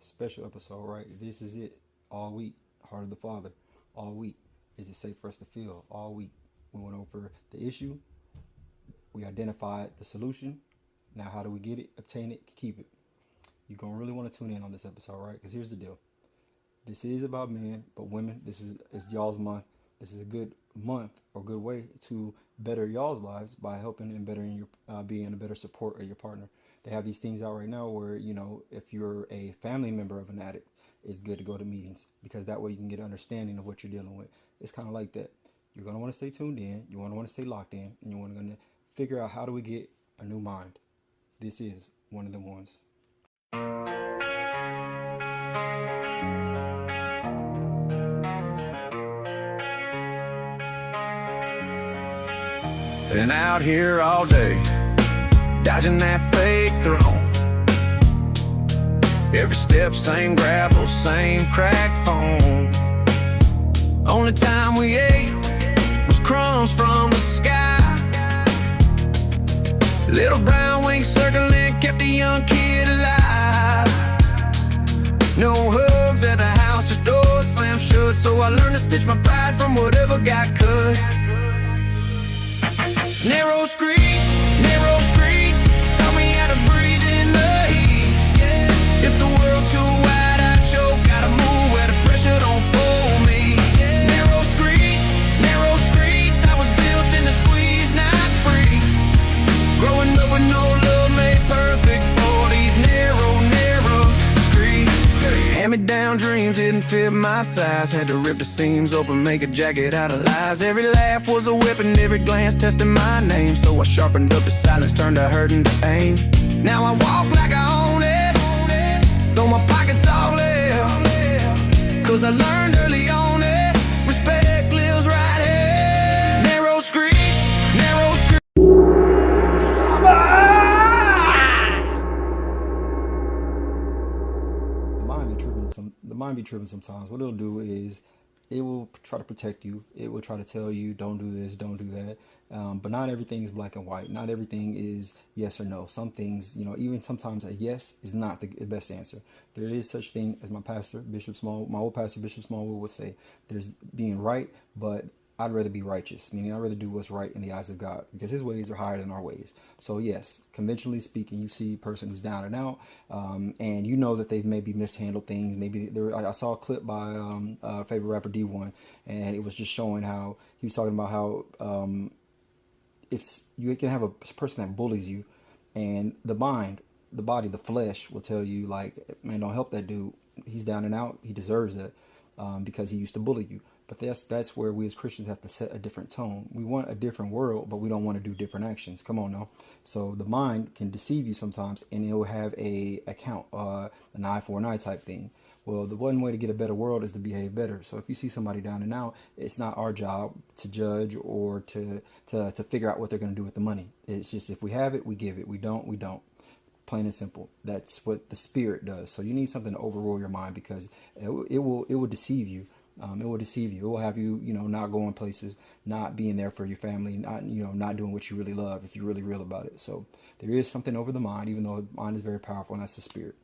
special episode, right? This is it. All week, Heart of the Father. All week, is it safe for us to feel? All week, we went over the issue. We identified the solution. Now, how do we get it, obtain it, keep it? You're going to really want to tune in on this episode, right? Because here's the deal. This is about men, but women, this is y'all's month. This is a good month or good way to better y'all's lives by helping and bettering your, being a better support of your partner. They have these things out right now where, if you're a family member of an addict, it's good to go to meetings because that way you can get an understanding of what you're dealing with. It's kind of like that. You're going to want to stay tuned in. You want to stay locked in, and you're going to figure out how do we get a new mind. This is one of the ones. Been out here all day, dodging that fake throne. Every step, same gravel, same cracked phone. Only time we ate was crumbs from the sky. Little brown wings circling kept a young kid alive. No hugs at the house, just doors slammed shut. So I learned to stitch my pride from whatever got cut. Narrow streets, taught me how to breathe in the heat. If the world too wide, I choke. Gotta move where the pressure don't fold me. Narrow streets, I was built in the squeeze, not free. Growing up with no love made perfect for these narrow streets. Hand-me-down dreams didn't fit my size. Had to rip the seams open, make a jacket out of lies. Every laugh was a weapon, every glance testing my name. So I sharpened up the silence, turned the hurt into aim. Now I walk like I own it, though my pockets all left. Cause I learned early on it, respect lives right here. Narrow streets. The mind be tripping sometimes. What it'll do is it will try to protect you. It will try to tell you, don't do this, don't do that. But not everything is black and white. Not everything is yes or no. Some things, even sometimes a yes is not the best answer. There is such thing as my pastor, my old pastor, Bishop Smallwood would say, there's being right, but I'd rather be righteous, meaning I'd rather do what's right in the eyes of God because his ways are higher than our ways. So yes, conventionally speaking, you see a person who's down and out, and you know that they've maybe mishandled things. Maybe I saw a clip by favorite rapper D1, and it was just showing how he was talking about how you can have a person that bullies you, and the mind, the body, the flesh will tell you like, man, don't help that dude. He's down and out. He deserves that because he used to bully you. But that's where we as Christians have to set a different tone. We want a different world, but we don't want to do different actions. Come on now. So the mind can deceive you sometimes, and it will have an eye for an eye type thing. Well, the one way to get a better world is to behave better. So if you see somebody down and out, it's not our job to judge or to figure out what they're going to do with the money. It's just if we have it, we give it. We don't, we don't. Plain and simple. That's what the spirit does. So you need something to overrule your mind because it will deceive you. It will deceive you. It will have you, not going places, not being there for your family, not doing what you really love if you're really real about it. So there is something over the mind, even though the mind is very powerful, and that's the spirit.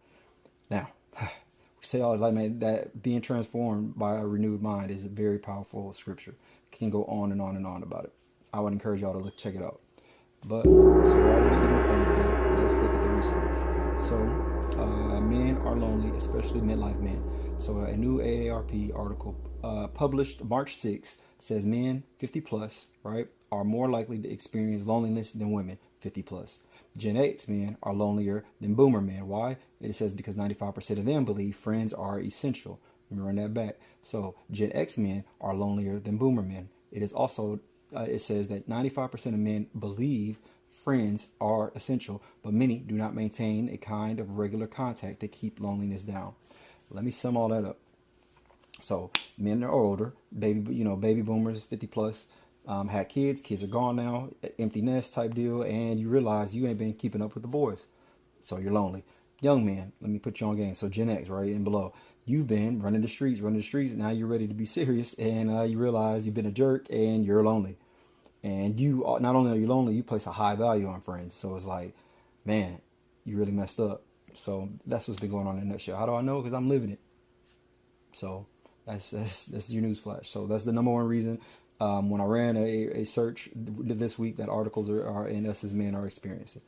Now, we say all the time, man, that being transformed by a renewed mind is a very powerful scripture. It can go on and on and on about it. I would encourage y'all to check it out. But so already in the playing field, let's look at the research. So men are lonely, especially midlife men. So a new AARP article published March 6th says men 50 plus, right, are more likely to experience loneliness than women 50 plus. Gen X men are lonelier than boomer men. Why? It says because 95% of them believe friends are essential. Let me run that back. So Gen X men are lonelier than boomer men. It is also, it says that 95% of men believe friends are essential, but many do not maintain a kind of regular contact to keep loneliness down. Let me sum all that up. So men are older, baby boomers, 50 plus, had kids are gone now, empty nest type deal, and you realize you ain't been keeping up with the boys. So you're lonely. Young men, let me put you on game. So Gen X, right, and below. You've been running the streets, now you're ready to be serious, and you realize you've been a jerk and you're lonely. And you, not only are you lonely, you place a high value on friends. So it's like, man, you really messed up. So that's what's been going on in a nutshell. How do I know? Because I'm living it. So that's your news flash. So that's the number one reason. When I ran a search this week, that articles are in us as men are experiencing.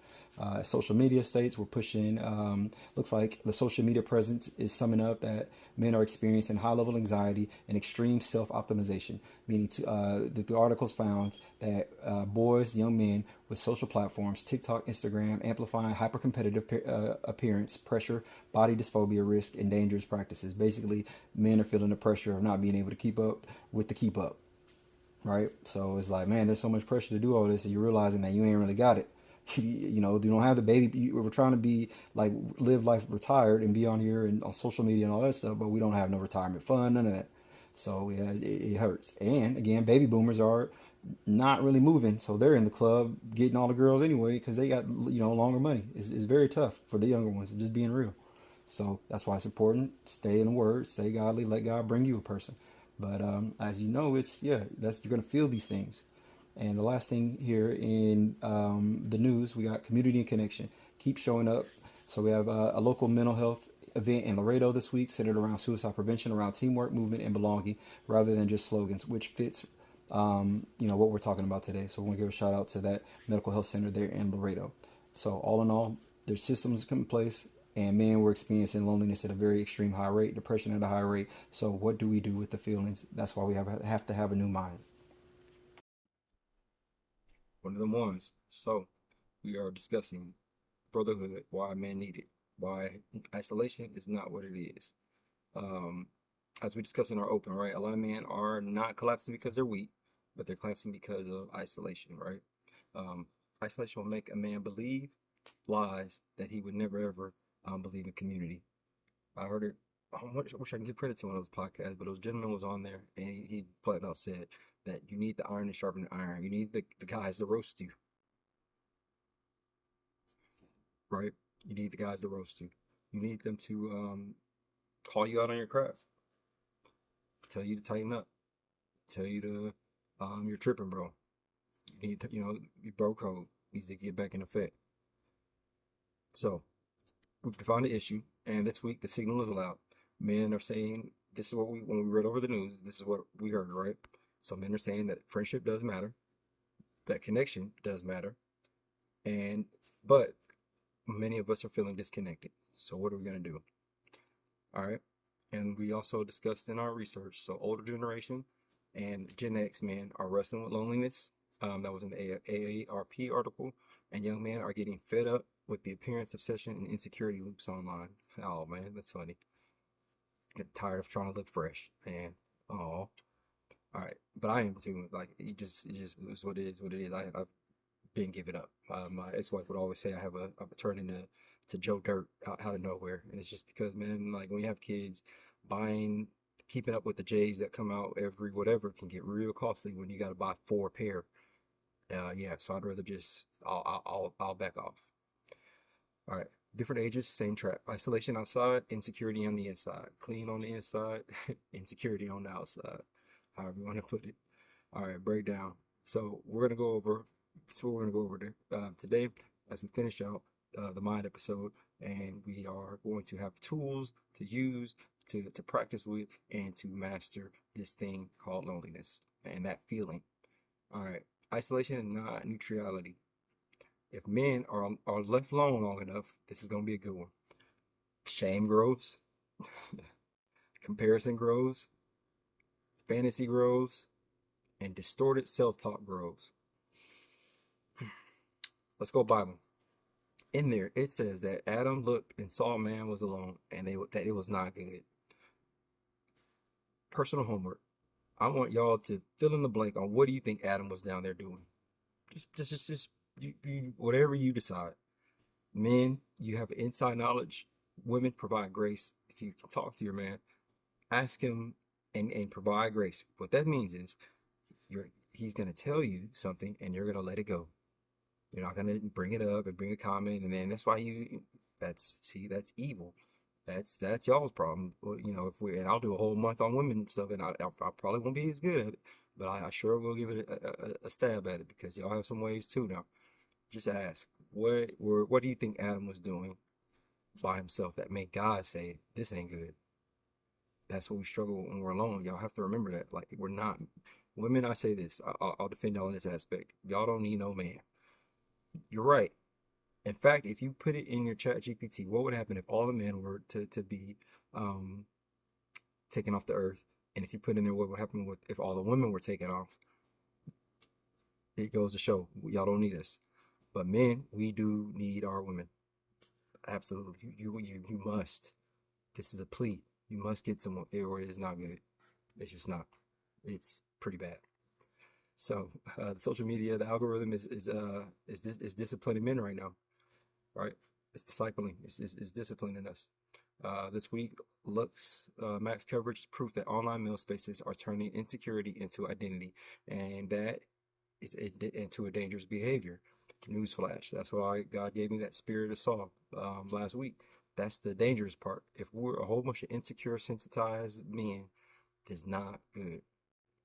Social media states we're pushing. Looks like the social media presence is summing up that men are experiencing high level anxiety and extreme self optimization. Meaning, the articles found that boys, young men with social platforms, TikTok, Instagram, amplifying hyper competitive appearance, pressure, body dysphobia risk, and dangerous practices. Basically, men are feeling the pressure of not being able to keep up with the keep up. Right? So it's like, man, there's so much pressure to do all this, and you're realizing that you ain't really got it. You know, you don't have the baby. We're trying to be like live life retired and be on here and on social media and all that stuff, but we don't have no retirement fund, none of that. So yeah, it hurts. And again, baby boomers are not really moving, so they're in the club getting all the girls anyway because they got longer money. It's very tough for the younger ones. Just being real. So that's why it's important. Stay in the word. Stay godly. Let God bring you a person. But as you know, that's you're gonna feel these things. And the last thing here in the news, we got community and connection. Keep showing up. So we have a local mental health event in Laredo this week centered around suicide prevention, around teamwork, movement, and belonging, rather than just slogans, which fits, what we're talking about today. So we want to give a shout out to that medical health center there in Laredo. So all in all, there's systems in place, and men were experiencing loneliness at a very extreme high rate, depression at a high rate. So what do we do with the feelings? That's why we have to have a new mind. One of them ones. So we are discussing brotherhood, why men need it, why isolation is not what it is. Um, as we discussed in our open, right, a lot of men are not collapsing because they're weak, but they're collapsing because of isolation, right? Um, Isolation will make a man believe lies that he would never ever believe in community. I heard it. I wish I can give credit to one of those podcasts, but those gentleman was on there, and he flat out said that you need the iron to sharpen the iron. You need the guys to roast you, right? You need the guys to roast you. You need them to call you out on your craft, tell you to tighten up, tell you to you're tripping, bro. You need to, your bro code needs to get back in effect. So we've defined the issue, and this week the signal is loud. Men are saying this is what when we read over the news, this is what we heard, right? So men are saying that friendship does matter, that connection does matter, but many of us are feeling disconnected. So what are we gonna do? All right. And we also discussed in our research, so older generation and Gen X men are wrestling with loneliness. That was an AARP article. And young men are getting fed up with the appearance, obsession, and insecurity loops online. Oh man, that's funny. Get tired of trying to look fresh, man. Oh, all right. But I am too. Like it's what it is. What it is. I've been giving up. My ex-wife would always say I'm turning to Joe Dirt out of nowhere, and it's just because, man, like when you have kids, keeping up with the J's that come out every whatever can get real costly when you got to buy 4 pair. Yeah, so I'd rather just I'll back off. All right, different ages, same trap. Isolation outside, insecurity on the inside. Clean on the inside, insecurity on the outside. However you want to put it. All right, breakdown. So we're gonna go over. That's what we're gonna go over today as we finish out the mind episode, and we are going to have tools to use to practice with and to master this thing called loneliness and that feeling. All right, isolation is not neutrality. If men are left alone long enough, this is gonna be a good one. Shame grows, comparison grows, fantasy grows, and distorted self-talk grows. Let's go Bible. In there, it says that Adam looked and saw man was alone, and that it was not good. Personal homework. I want y'all to fill in the blank on what do you think Adam was down there doing. Just whatever you decide. Men, you have inside knowledge. Women, provide grace. If you can talk to your man, ask him and provide grace. What that means is he's going to tell you something and you're going to let it go. You're not going to bring it up and bring a comment, and then that's why that's evil. That's y'all's problem. Well, and I'll do a whole month on women and stuff, and I probably won't be as good at it, but I sure will give it a stab at it because y'all have some ways too now. Just ask, what do you think Adam was doing? by himself that made God say, this ain't good. That's what we struggle when we're alone. Y'all have to remember that. Like, we're not women. I say this, I'll defend y'all in this aspect. Y'all don't need no man. You're right. In fact, if you put it in your chat GPT, what would happen if all the men were to be um, taken off the earth? And if you put in there what would happen with if all the women were taken off? It goes to show y'all don't need us. But men, we do need our women. Absolutely. You must. This is a plea. You must get someone, or it is not good. It's just not. It's pretty bad. So the social media, the algorithm is disciplining men right now, right? It's discipling. It's disciplining us. This week, Lux Max coverage is proof that online male spaces are turning insecurity into identity, and that is into a dangerous behavior. Newsflash. That's why God gave me that spirit of Saul last week. That's the dangerous part. If we're a whole bunch of insecure, sensitized men, it's not good.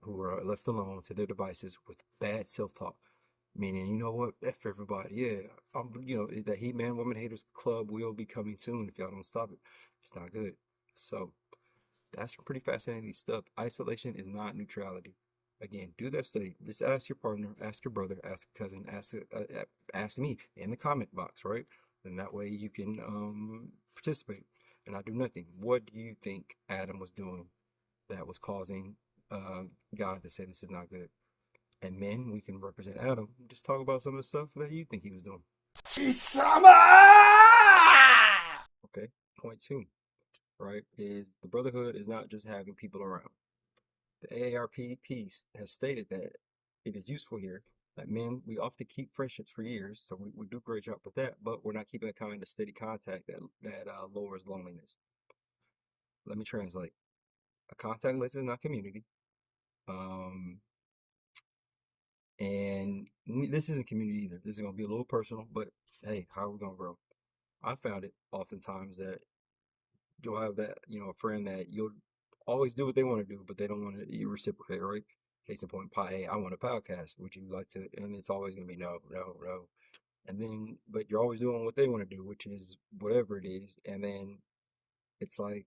Who are left alone to their devices with bad self-talk. Meaning, you know what? F everybody. Yeah, the He Man Woman Haters Club will be coming soon if y'all don't stop it. It's not good. So that's pretty fascinating stuff. Isolation is not neutrality. Again, do that study. Just ask your partner, ask your brother, ask a cousin, ask me in the comment box, right? And that way you can participate. And I do nothing. What do you think Adam was doing that was causing God to say this is not good? And men, we can represent Adam. Just talk about some of the stuff that you think he was doing. Okay, point 2, right, is the brotherhood is not just having people around. The AARP piece has stated that it is useful here that men, we often keep friendships for years, so we do a great job with that, but we're not keeping that kind of steady contact that lowers loneliness. Let me translate. A contact list is not community. And this isn't community either. This is going to be a little personal, but hey, how are we going to grow? I found it oftentimes that you'll have that, a friend that you'll always do what they want to do, but they don't want to reciprocate, right? Case in point, hey, I want a podcast. Would you like to? And it's always going to be no, no, no. And then, but you're always doing what they want to do, which is whatever it is. And then it's like,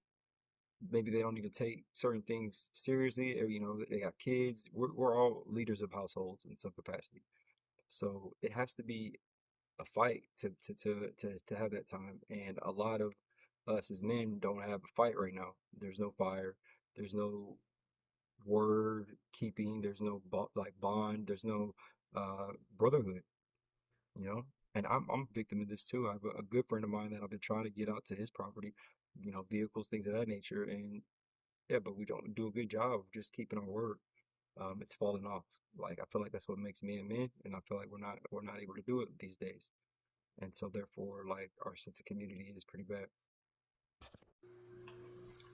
maybe they don't even take certain things seriously, or they got kids. We're all leaders of households in some capacity, so it has to be a fight to have that time. And a lot of us as men don't have a fight right now. There's no fire. There's no word keeping. There's no bond. There's no brotherhood. You know. And I'm a victim of this too. I have a good friend of mine that I've been trying to get out to his property, vehicles, things of that nature, and yeah, but we don't do a good job of just keeping our word. It's falling off. Like, I feel like that's what makes men men, and I feel like we're not able to do it these days. And so therefore, like, our sense of community is pretty bad.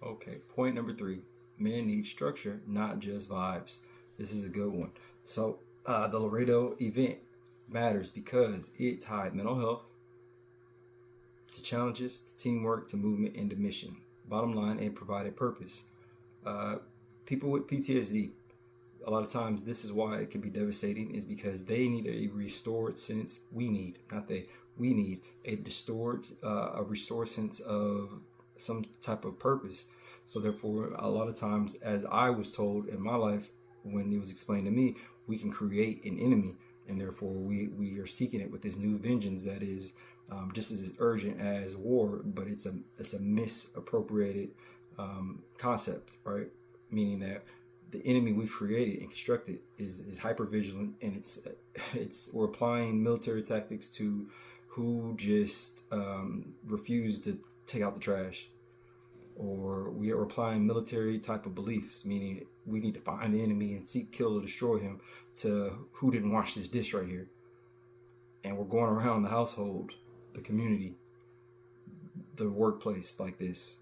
Okay, point number 3. Men need structure, not just vibes. This is a good one. So the Laredo event matters because it tied mental health to challenges, to teamwork, to movement, and to mission. Bottom line, it provided purpose. People with PTSD, a lot of times this is why it can be devastating, is because they need a restored sense. We need a restored sense of some type of purpose. So therefore, a lot of times, as I was told in my life, when it was explained to me, we can create an enemy, and therefore we are seeking it with this new vengeance that is just as urgent as war, but it's a misappropriated concept, right? Meaning that the enemy we've created and constructed is hyper vigilant, and we're applying military tactics to who just refuse to take out the trash, or we are applying military type of beliefs, meaning we need to find the enemy and seek, kill, or destroy him, to who didn't wash this dish right here. And we're going around the household, the community, the workplace like this.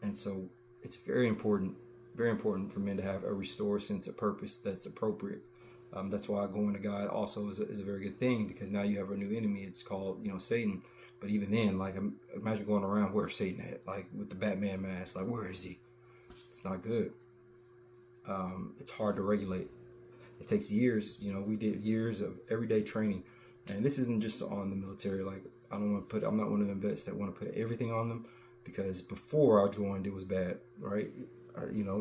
And so it's very important for men to have a restored sense of purpose that's appropriate. That's why going to God also is a very good thing, because now you have a new enemy. It's called, Satan. But even then, like, imagine going around, where's Satan at? Like, with the Batman mask, like, where is he? It's not good. It's hard to regulate. It takes years. We did years of everyday training. And this isn't just on the military. Like, I don't want to put. I'm not one of them vets that want to put everything on them, because before I joined, it was bad, right?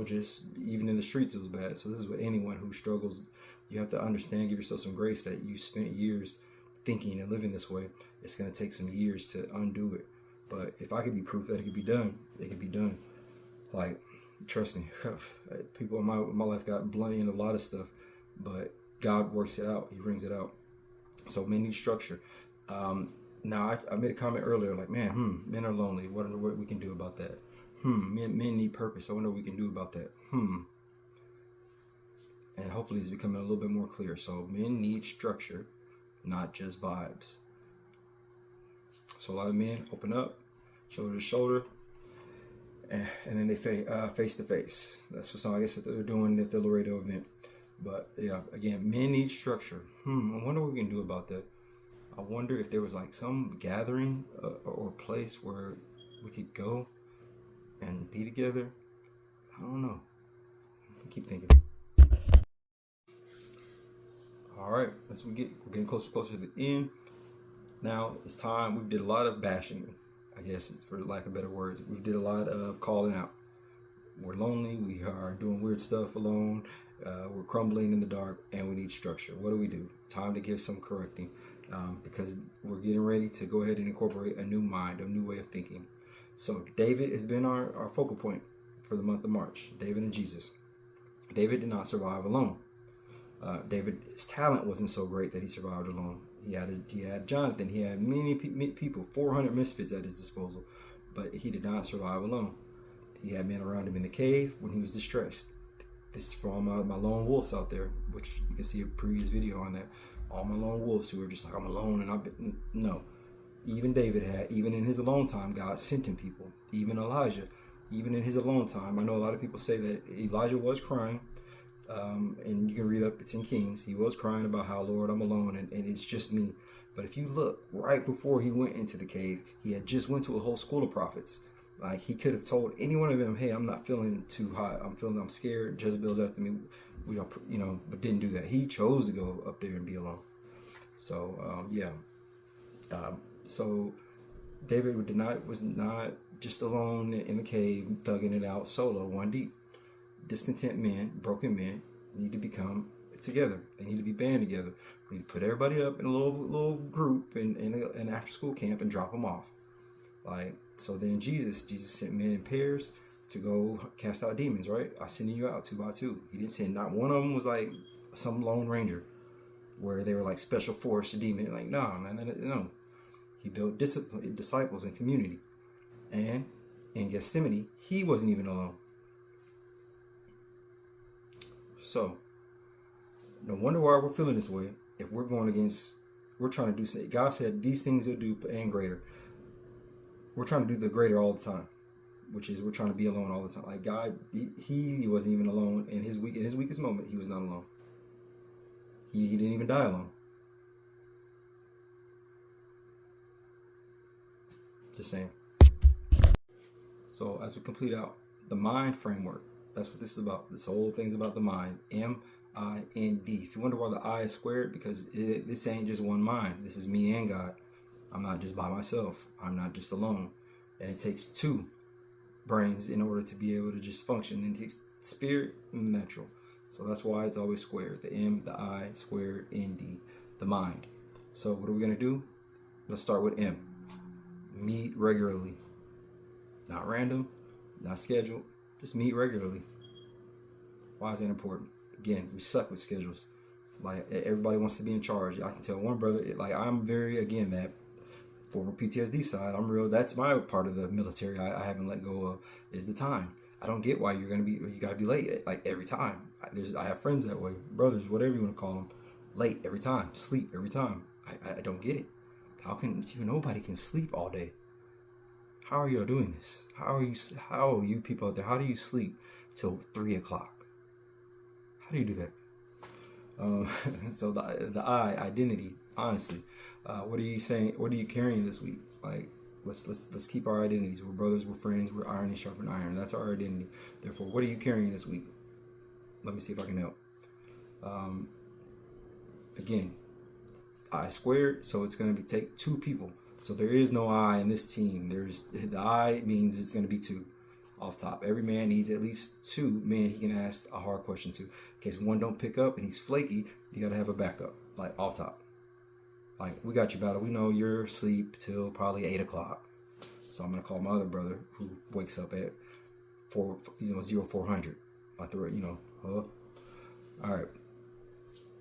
Just even in the streets, it was bad. So this is what anyone who struggles, you have to understand, give yourself some grace that you spent years thinking and living this way. It's going to take some years to undo it. But if I could be proof that it could be done, it could be done. Like, trust me, people in my life got bloody in a lot of stuff, but God works it out. He brings it out. So men need structure. Now, I made a comment earlier, like, men are lonely. What we can do about that? Men need purpose. I wonder what we can do about that. And hopefully it's becoming a little bit more clear. So men need structure, not just vibes. So a lot of men open up, shoulder to shoulder, and then they face to face. That's what some, I guess, that they're doing at the Laredo event. But yeah, again, men need structure. I wonder what we can do about that. I wonder if there was like some gathering or place where we could go and be together. I don't know. I keep thinking. All right, we're getting closer to the end. Now it's time. We did a lot of bashing, I guess, for lack of better words. We did a lot of calling out. We're lonely. We are doing weird stuff alone. We're crumbling in the dark, and we need structure. What do? Time to give some correcting, because we're getting ready to go ahead and incorporate a new mind, a new way of thinking. So David has been our focal point for the month of March. David and Jesus. David did not survive alone. David's talent wasn't so great that he survived alone. He had Jonathan. He had many people, 400 misfits at his disposal, but he did not survive alone. He had men around him in the cave when he was distressed. This is for all my lone wolves out there, which you can see a previous video on that. All my lone wolves who are just like, I'm alone, and no. Even David even in his alone time, God sent him people. Even Elijah, even in his alone time. I know a lot of people say that Elijah was crying, and you can read up, it's in Kings. He was crying about how, Lord, I'm alone, and it's just me. But if you look, right before he went into the cave, he had just went to a whole school of prophets. Like, he could have told any one of them, hey, I'm not feeling too hot. I'm scared. Jezebel's after me. But didn't do that. He chose to go up there and be alone. So, so David was not just alone in the cave, thugging it out solo, one deep. Discontent men, broken men, need to become together. They need to be band together. We need to put everybody up in a little group in an after school camp and drop them off. Like, so then Jesus sent men in pairs to go cast out demons, right? I sending you out 2 by 2. He didn't send, not one of them was like some lone ranger where they were like special force demon. Like, no, man, no. He built disciples and community. And in Gethsemane, he wasn't even alone. So, no wonder why we're feeling this way. If we're going against, we're trying to do something. God said these things you'll do and greater. We're trying to do the greater all the time, which is we're trying to be alone all the time. Like God, he wasn't even alone in his weakest moment. He was not alone. He didn't even die alone. Just saying. So as we complete out the mind framework, that's what this is about. This whole thing's about the mind. M-I-N-D. If you wonder why the I is squared, because this ain't just one mind. This is me and God. I'm not just by myself. I'm not just alone. And it takes 2 brains in order to be able to just function. And it takes spirit and natural. So that's why it's always squared. The M, the I, squared, N-D, the mind. So what are we going to do? Let's start with M. Meet regularly. Not random, not scheduled. Just meet regularly. Why is that important? Again, we suck with schedules. Like, everybody wants to be in charge. I can tell one brother, like, I'm very, again, that former PTSD side, I'm real. That's my part of the military I haven't let go of, is the time. I don't get why you gotta be late, like, every time. I have friends that way, brothers, whatever you want to call them, late every time, sleep every time. I don't get it. How nobody can sleep all day? How are y'all doing this? How are you people out there? How do you sleep till 3 o'clock? How do you do that? So the I, identity, honestly, what are you saying? What are you carrying this week? Like, let's keep our identities. We're brothers, we're friends, we're iron and sharpen iron. That's our identity. Therefore, what are you carrying this week? Let me see if I can help. Again, I squared, so it's going to take 2 people. So there is no I in this team. There's the I means it's going to be two off top. Every man needs at least two men he can ask a hard question to. In case one don't pick up and he's flaky, you got to have a backup, like off top. Like, we got you, battle. We know you're asleep till probably 8 o'clock. So I'm going to call my other brother who wakes up at 0400. I throw it, all right.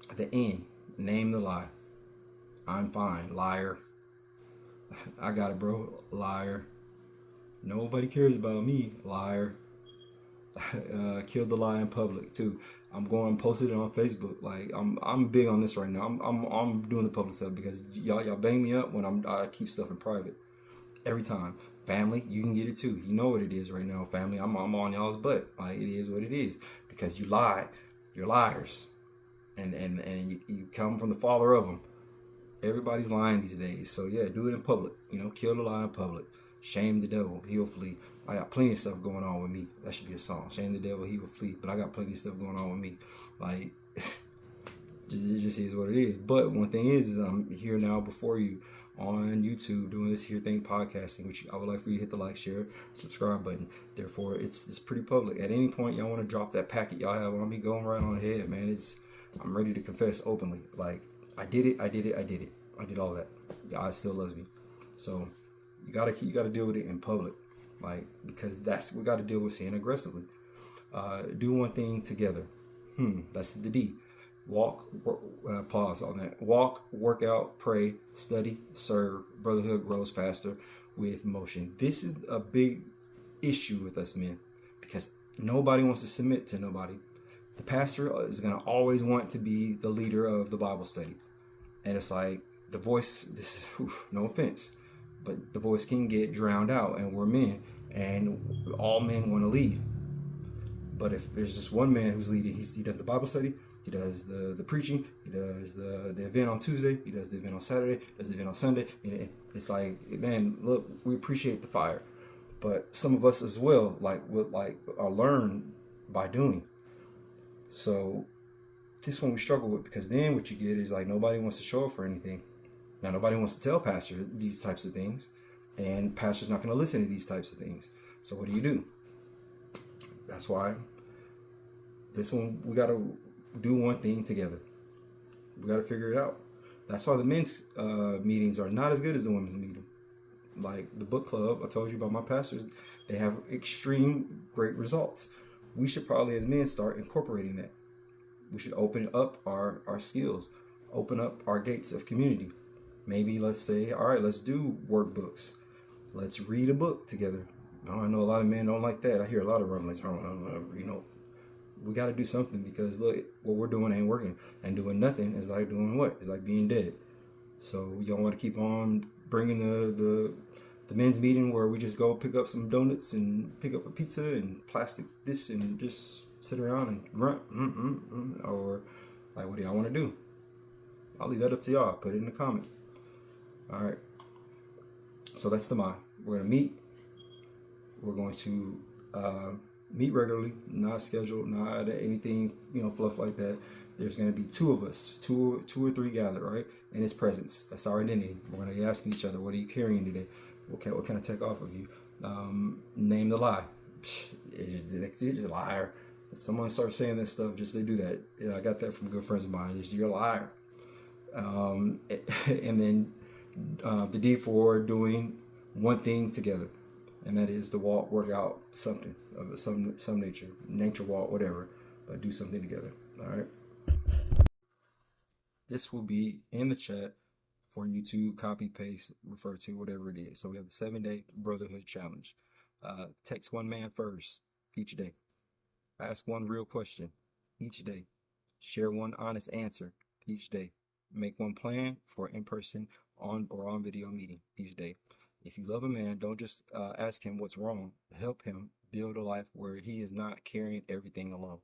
At the end, name the lie. I'm fine. Liar. I got it, bro. Liar. Nobody cares about me. Liar. Killed the lie in public too. I'm going to post it on Facebook. Like, I'm big on this right now. I'm doing the public stuff because y'all bang me up when I keep stuff in private. Every time. Family, you can get it too. You know what it is right now, family. I'm on y'all's butt. Like, it is what it is because you lie. You're liars, and you come from the father of them. Everybody's lying these days. So yeah, do it in public. Kill the lie in public. Shame the devil, he'll flee. I got plenty of stuff going on with me. That should be a song. Shame the devil, he will flee. But I got plenty of stuff going on with me. Like, it just is what it is. But one thing is I'm here now before you on YouTube doing this here thing, podcasting, which I would like for you to hit the like, share, subscribe button. Therefore, it's pretty public. At any point y'all want to drop that packet y'all have on me, going right on ahead, man. I'm ready to confess openly. Like, I did it. I did all that. God still loves me. So you gotta deal with it in public, like, because we gotta deal with sin aggressively. Do one thing together. That's the D. Walk, pause on that. Walk, work out, pray, study, serve. Brotherhood grows faster with motion. This is a big issue with us men because nobody wants to submit to nobody. The pastor is going to always want to be the leader of the Bible study. And it's like the voice, no offense, but the voice can get drowned out, and we're men, and all men want to lead. But if there's just one man who's leading, he does the Bible study, he does the preaching, he does the event on Tuesday, he does the event on Saturday, does the event on Sunday. It's like, man, look, we appreciate the fire, but some of us as well, are learned by doing. So this one we struggle with, because then what you get is like nobody wants to show up for anything. Now nobody wants to tell pastor these types of things, and pastor's not going to listen to these types of things. So what do? That's why this one we got to do one thing together. We got to figure it out. That's why the men's meetings are not as good as the women's meeting. Like the book club, I told you about my pastors, they have extreme great results. We should probably as men start incorporating that. We should open up our skills, open up our gates of community. Maybe let's say, all right, let's do workbooks. Let's read a book together. I know a lot of men don't like that. I hear a lot of rumblings. We got to do something, because look, what we're doing ain't working. And doing nothing is like doing what? It's like being dead. So you don't want to keep on bringing the men's meeting where we just go pick up some donuts and pick up a pizza and plastic this and just sit around and grunt, or like, what do y'all want to do? I'll leave that up to y'all. Put it in the comment. All right. So that's the mind. We're going to meet. We're going to meet regularly, not scheduled, not anything, fluff like that. There's going to be two of us, two or three gathered, right? In his presence. That's our identity. We're going to be asking each other, what are you carrying today? What can I take off of you? Name the lie. It's a liar. If someone starts saying that stuff, just they do that. I got that from good friends of mine. You're a liar. And then the D for doing one thing together, and that is to work out something of some nature walk, whatever, but do something together. All right. This will be in the chat for you to copy, paste, refer to, whatever it is. So we have the 7-day brotherhood challenge. Text one man first each day. Ask one real question each day. Share one honest answer each day. Make one plan for in-person on video meeting each day. If you love a man, don't just ask him what's wrong. Help him build a life where he is not carrying everything alone.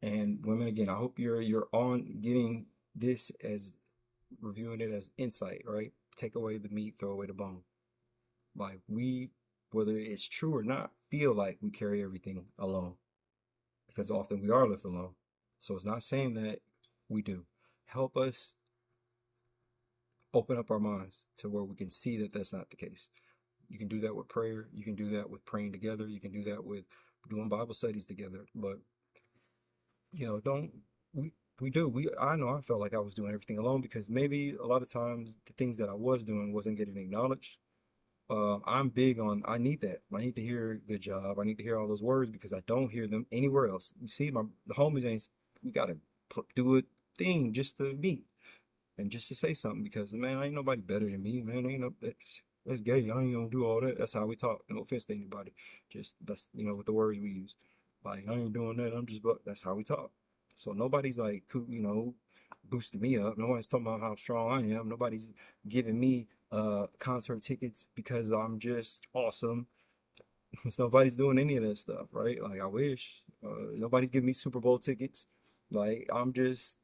And women, again, I hope you're on getting this, as reviewing it as insight, right? Take away the meat, throw away the bone. Like, we, whether it's true or not, feel like we carry everything alone, because often we are left alone. So it's not saying that we do. Help us open up our minds to where we can see that that's not the case. You can do that with prayer. You can do that with praying together. You can do that with doing Bible studies together. But don't we I know I felt like I was doing everything alone because maybe a lot of times the things that I was doing wasn't getting acknowledged. I'm big on I need that. I need to hear good job. I need to hear all those words because I don't hear them anywhere else. You see, the homies ain't. We gotta do a thing just to meet and just to say something because man, ain't nobody better than me. Man, ain't no that's gay. I ain't gonna do all that. That's how we talk. No offense to anybody. Just that's with the words we use. Like I ain't doing that. I'm just. But that's how we talk. So nobody's like boosting me up. Nobody's talking about how strong I am. Nobody's giving me concert tickets because I'm just awesome. Nobody's doing any of that stuff, right? Like I wish. Nobody's giving me Super Bowl tickets. Like I'm just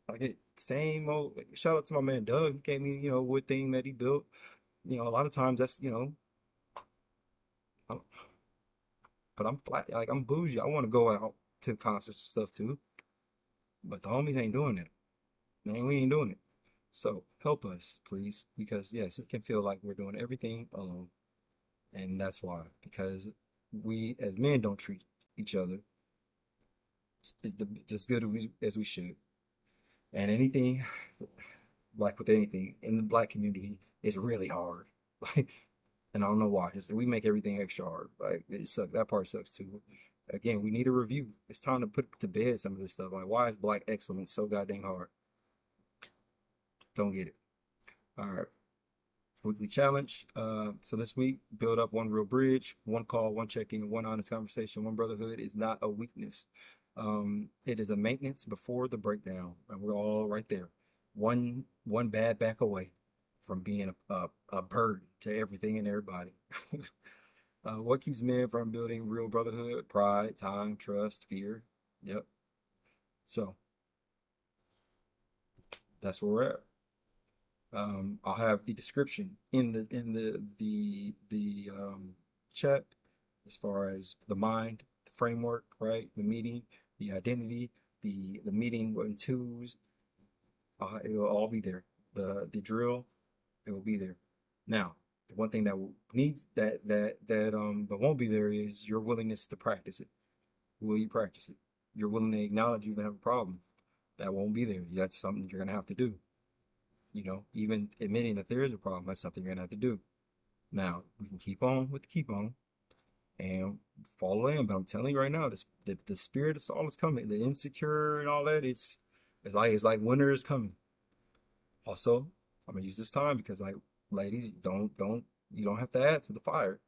I get same old. Shout out to my man Doug. He gave me wood thing that he built. A lot of times that's I'm, but I'm flat. Like I'm bougie. I want to go out to concerts and stuff too. But the homies ain't doing it. Man, we ain't doing it. So help us, please, because yes, it can feel like we're doing everything alone, and that's why. Because we as men don't treat each other as good as we should, and anything like with anything in the black community, it's really hard. Like, and I don't know why. We make everything extra hard. Like it sucks. That part sucks too. Again, we need a review. It's time to put to bed some of this stuff. Like, why is black excellence so goddamn hard? Don't get it. All right. Weekly challenge. So this week, build up one real bridge, one call, one check-in, one honest conversation, one brotherhood is not a weakness. It is a maintenance before the breakdown, and we're all right there. One bad back away from being a burden to everything and everybody. What keeps men from building real brotherhood? Pride, time, trust, fear. Yep. So that's where we're at. I'll have the description in the chat as far as the mind, the framework, right? The meeting, the identity, the meeting in twos. It will all be there. The drill, it will be there. Now, the one thing that needs but won't be there is your willingness to practice it. Will you practice it? You're willing to acknowledge you have a problem. That won't be there. That's something you're gonna have to do. Even admitting that there is a problem, that's something you're gonna have to do. Now, we can keep on with the keep on and follow in, but I'm telling you right now, the spirit of Saul is coming. The insecure and all that, it's like winter is coming. Also, I'm gonna use this time because like ladies, you don't have to add to the fire.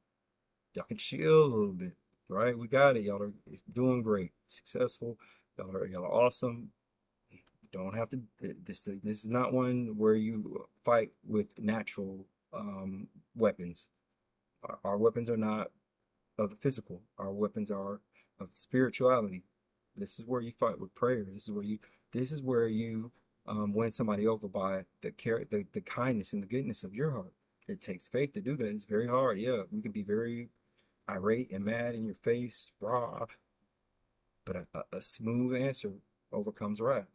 Y'all can chill a little bit, right? We got it. Y'all are doing great, successful. Y'all are awesome. Don't have to. This is not one where you fight with natural weapons. Our weapons are not of the physical. Our weapons are of spirituality. This is where you fight with prayer. This is where you win somebody over by the kindness and the goodness of your heart. It takes faith to do that. It's very hard. Yeah, we can be very irate and mad in your face, rah, but a smooth answer overcomes wrath.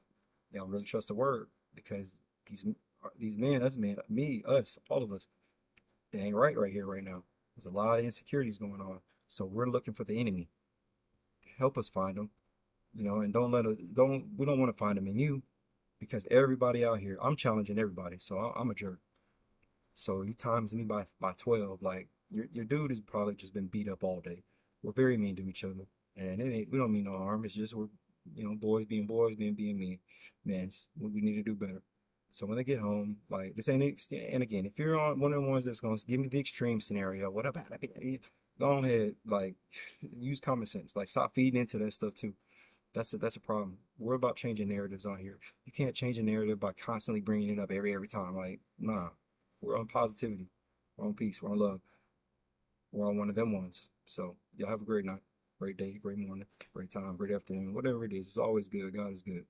Y'all really trust the word because these men, us men, me, us, all of us, it ain't right here, right now. There's a lot of insecurities going on. So we're looking for the enemy. Help us find them, and we don't want to find them in you because everybody out here, I'm challenging everybody. So I'm a jerk. So you times me by 12, like your dude has probably just been beat up all day. We're very mean to each other, and we don't mean no harm. It's just we're boys being mean. Man, we need to do better. So when they get home, like this ain't, and again, if you're on one of the ones that's gonna give me the extreme scenario, what about it? Go ahead, like use common sense, like stop feeding into that stuff too. That's a problem. We're about changing narratives on here. You can't change a narrative by constantly bringing it up every time. Like, nah, we're on positivity, we're on peace, we're on love, we're on one of them ones. So y'all have a great night, great day, great morning, great time, great afternoon, whatever it is. It's always good. God is good.